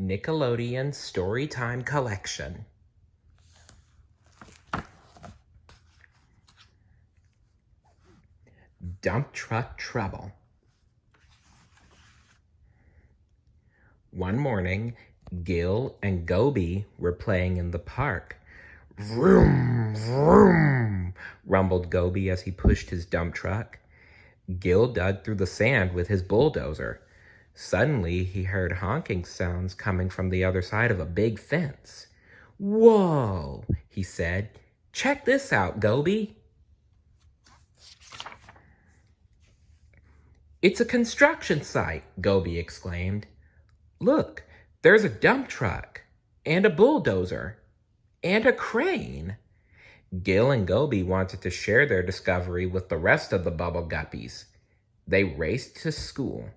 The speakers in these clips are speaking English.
Nickelodeon Storytime Collection. Dump Truck Trouble. One morning, Gil and Goby were playing in the park. Vroom, vroom, rumbled Goby as he pushed his dump truck. Gil dug through the sand with his bulldozer. Suddenly, he heard honking sounds coming from the other side of a big fence. "Whoa," he said. "Check this out, Goby." "It's a construction site," Goby exclaimed. "Look, there's a dump truck, and a bulldozer, and a crane." Gil and Goby wanted to share their discovery with the rest of the Bubble Guppies. They raced to school.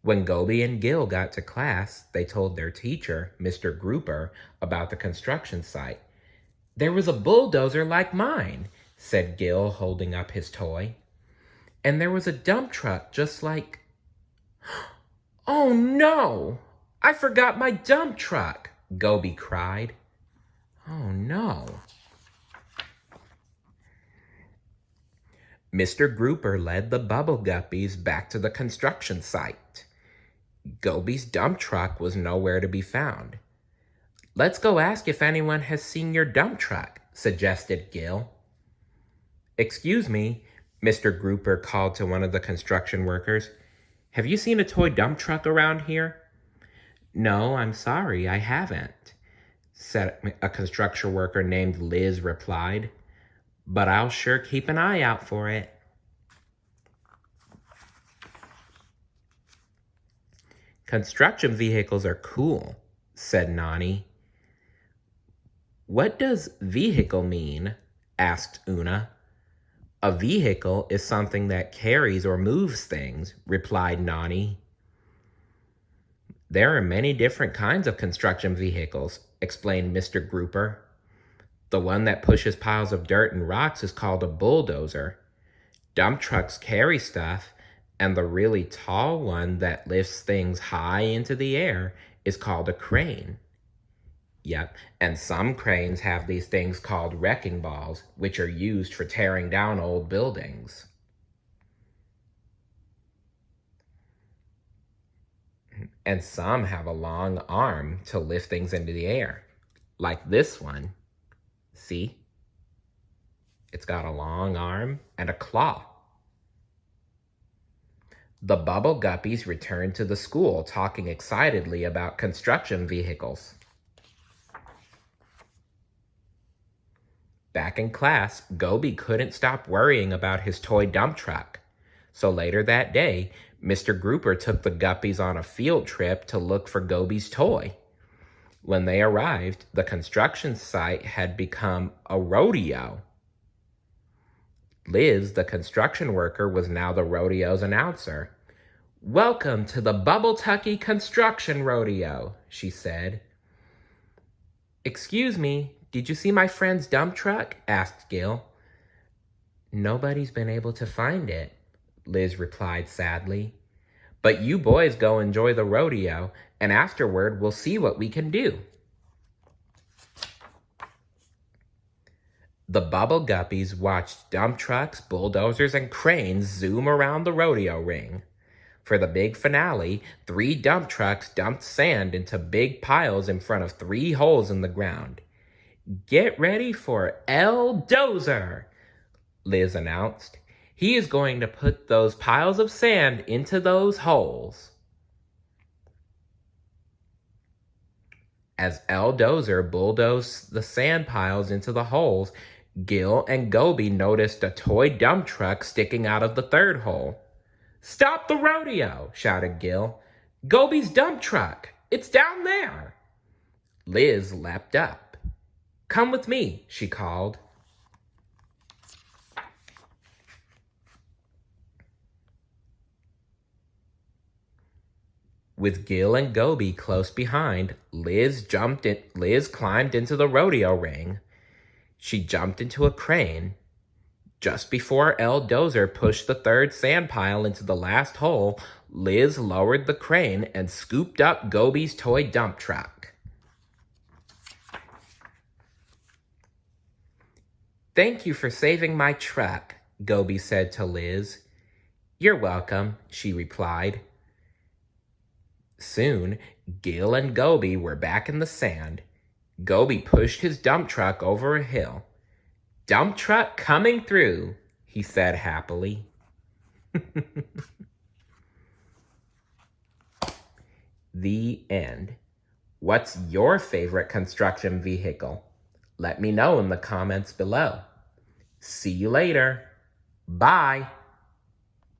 When Goby and Gil got to class, they told their teacher, Mr. Grouper, about the construction site. "There was a bulldozer like mine," said Gil, holding up his toy. "And there was a dump truck just like..." "Oh no! I forgot my dump truck!" Goby cried. "Oh no!" Mr. Grouper led the Bubble Guppies back to the construction site. Goby's dump truck was nowhere to be found. "Let's go ask if anyone has seen your dump truck," suggested Gil. "Excuse me," Mr. Grouper called to one of the construction workers. "Have you seen a toy dump truck around here?" "No, I'm sorry, I haven't," said a construction worker named Liz replied. "But I'll sure keep an eye out for it." "Construction vehicles are cool," said Nani. "What does vehicle mean?" asked Una. "A vehicle is something that carries or moves things," replied Nani. "There are many different kinds of construction vehicles," explained Mr. Grouper. "The one that pushes piles of dirt and rocks is called a bulldozer. Dump trucks carry stuff, and the really tall one that lifts things high into the air is called a crane." Yep, and some cranes have these things called wrecking balls, which are used for tearing down old buildings. And some have a long arm to lift things into the air, like this one. See? It's got a long arm and a claw. The Bubble Guppies returned to the school talking excitedly about construction vehicles. Back in class, Goby couldn't stop worrying about his toy dump truck. So later that day, Mr. Grouper took the Guppies on a field trip to look for Goby's toy. When they arrived, the construction site had become a rodeo. Liz, the construction worker, was now the rodeo's announcer. "Welcome to the Bubble Tucky Construction Rodeo," she said. "Excuse me, did you see my friend's dump truck?" asked Gil. "Nobody's been able to find it," Liz replied sadly. "But you boys go enjoy the rodeo, and afterward we'll see what we can do." The Bubble Guppies watched dump trucks, bulldozers, and cranes zoom around the rodeo ring. For the big finale, 3 dump trucks dumped sand into big piles in front of 3 holes in the ground. "Get ready for El Dozer," Liz announced. "He is going to put those piles of sand into those holes." As El Dozer bulldozed the sand piles into the holes, Gil and Goby noticed a toy dump truck sticking out of the 3rd hole. "Stop the rodeo!" shouted Gil. "Goby's dump truck! It's down there!" Liz leapt up. "Come with me," she called. With Gil and Goby close behind, Liz climbed into the rodeo ring. She jumped into a crane. Just before El Dozer pushed the third sand pile into the last hole, Liz lowered the crane and scooped up Goby's toy dump truck. "Thank you for saving my truck," Goby said to Liz. "You're welcome," she replied. Soon, Gil and Goby were back in the sand. Goby pushed his dump truck over a hill. "Dump truck coming through," he said happily. The end. What's your favorite construction vehicle? Let me know in the comments below. See you later. Bye.